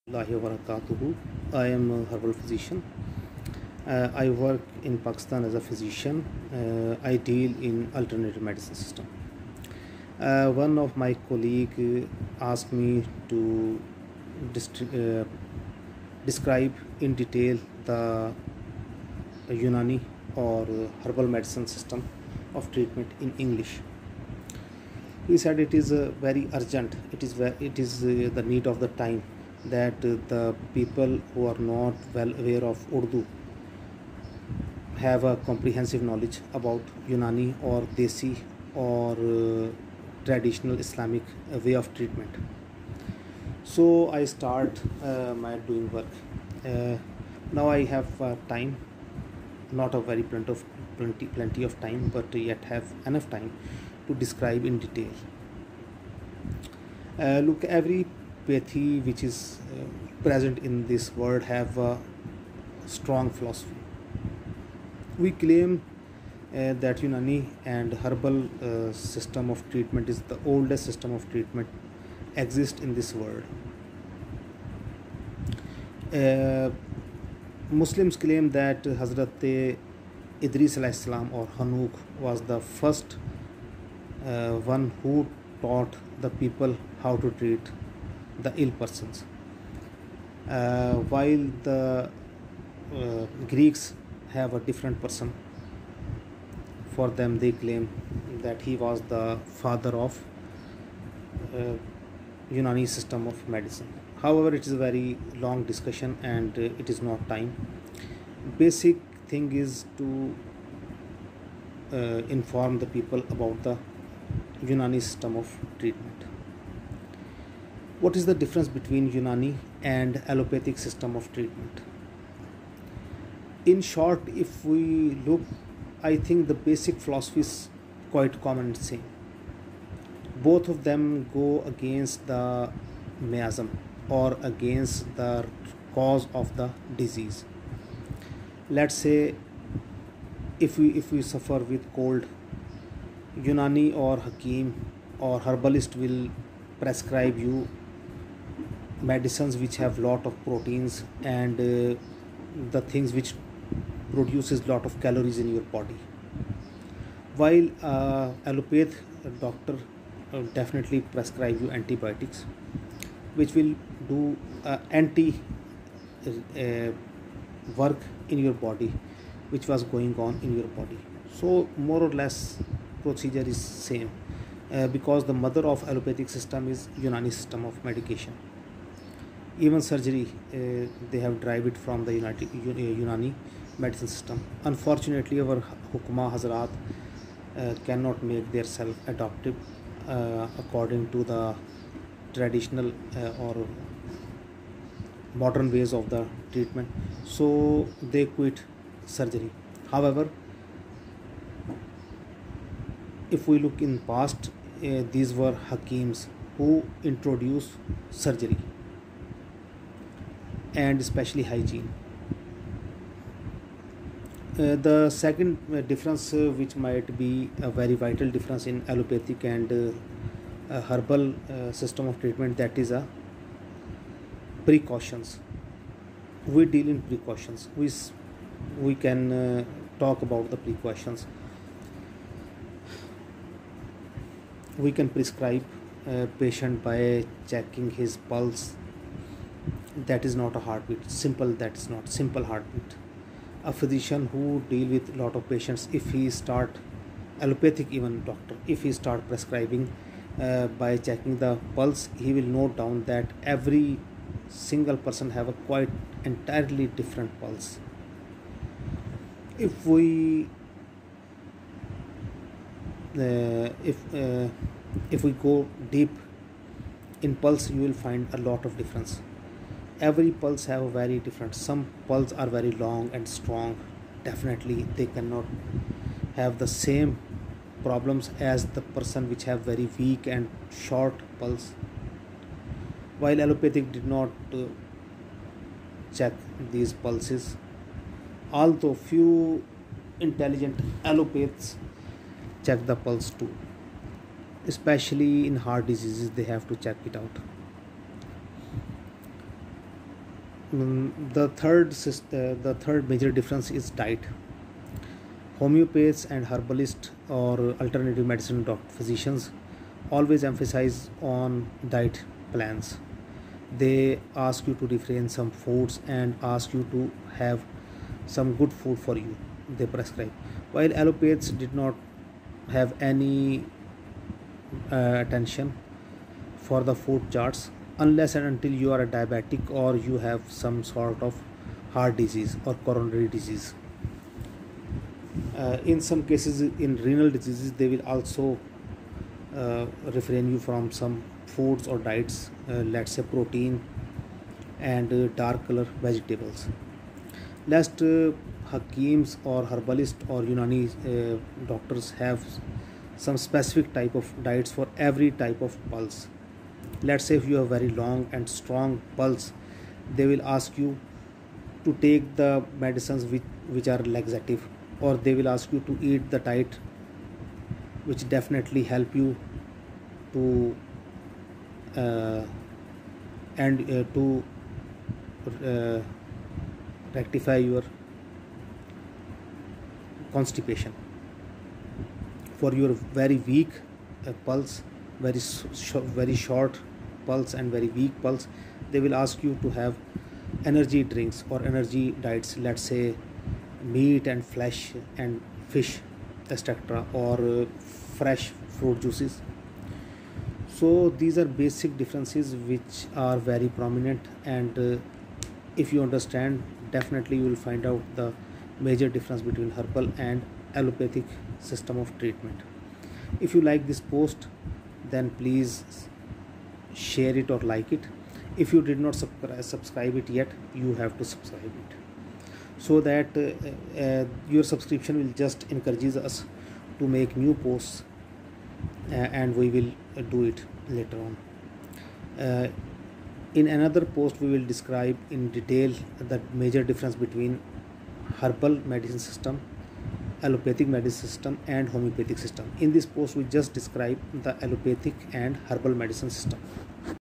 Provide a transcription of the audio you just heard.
Warahmatullahi wabarakatuh. I am a herbal physician. I work in Pakistan as a physician. I deal in alternative medicine system. One of my colleague asked me to describe in detail the Unani or herbal medicine system of treatment in English. He said it is very urgent. It is the need of the time that the people who are not well aware of Urdu have a comprehensive knowledge about Unani or Desi or traditional Islamic way of treatment. So I start my doing work. Uh, Now I have time, not a very plenty of time, but yet have enough time to describe in detail. Look, every pathy which is present in this world have a strong philosophy. We claim that Unani and herbal system of treatment is the oldest system of treatment exist in this world. Uh, Muslims claim that Hazrat Idris alayhis salam or Hanuk was the first one who taught the people how to treat the ill persons. While the Greeks have a different person, for them they claim that he was the father of uh, Unani system of medicine. However, it is a very long discussion and it is not time. Basic thing is to inform the people about the Unani system of treatment. What is the difference between Unani and allopathic system of treatment? In short, if we look, I think the basic philosophy is quite common and same. Both of them go against the miasm or against the cause of the disease. Let's say if we suffer with cold, Unani or Hakim or herbalist will prescribe you medicines which have lot of proteins and the things which produces lot of calories in your body, while allopath doctor definitely prescribe you antibiotics which will do anti uh, work in your body which was going on in your body. So more or less procedure is same, because the mother of allopathic system is Unani system of medication. Even surgery, they have derived it from the Unani medicine system. Unfortunately, our Hukma Hazrat cannot make their self adoptive according to the traditional or modern ways of the treatment, so they quit surgery. However, if we look in past, these were Hakims who introduced surgery and especially hygiene. The second difference, which might be a very vital difference in allopathic and herbal system of treatment, that is a precautions. We deal in precautions. We can talk about the precautions. We can prescribe a patient by checking his pulse. That is not a heartbeat. Simple. That is not simple heartbeat. A physician who deal with lot of patients, if he start allopathic, even doctor, if he start prescribing by checking the pulse, he will note down that every single person have a quite entirely different pulse. If we uh, if uh, if we go deep in pulse, you will find a lot of difference. Every pulse have a very different. Some pulse are very long and strong. Definitely they cannot have the same problems as the person which have very weak and short pulse, while allopathic did not check these pulses, although few intelligent allopaths check the pulse too. Especially in heart diseases, they have to check it out. The third major difference is diet. Homeopaths and herbalists or alternative medicine physicians always emphasize on diet plans. They ask you to refrain some foods and ask you to have some good food for you. They prescribe. While allopathics did not have any attention for the food charts unless and until you are a diabetic or you have some sort of heart disease or coronary disease. In some cases, in renal diseases, they will also refrain you from some foods or diets, let's say protein and dark color vegetables. Last, hakims or herbalists or Unani doctors have some specific type of diets for every type of pulse. Let's say if you have very long and strong pulse, they will ask you to take the medicines which are laxative, or they will ask you to eat the diet which definitely help you to uh, and to uh, rectify your constipation. For your very weak pulse, very short pulse and very weak pulse, they will ask you to have energy drinks or energy diets, let's say meat and flesh and fish, etc., or fresh fruit juices. So these are basic differences which are very prominent, and if you understand, definitely you will find out the major difference between herbal and allopathic system of treatment. If you like this post, then please share it or like it. If you did not subscribe it yet, you have to subscribe it, so that your subscription will just encourages us to make new posts, and we will do it later on. In another post, we will describe in detail the major difference between herbal medicine system, allopathic medicine system, and homeopathic system. In this post, we just describe the allopathic and herbal medicine system.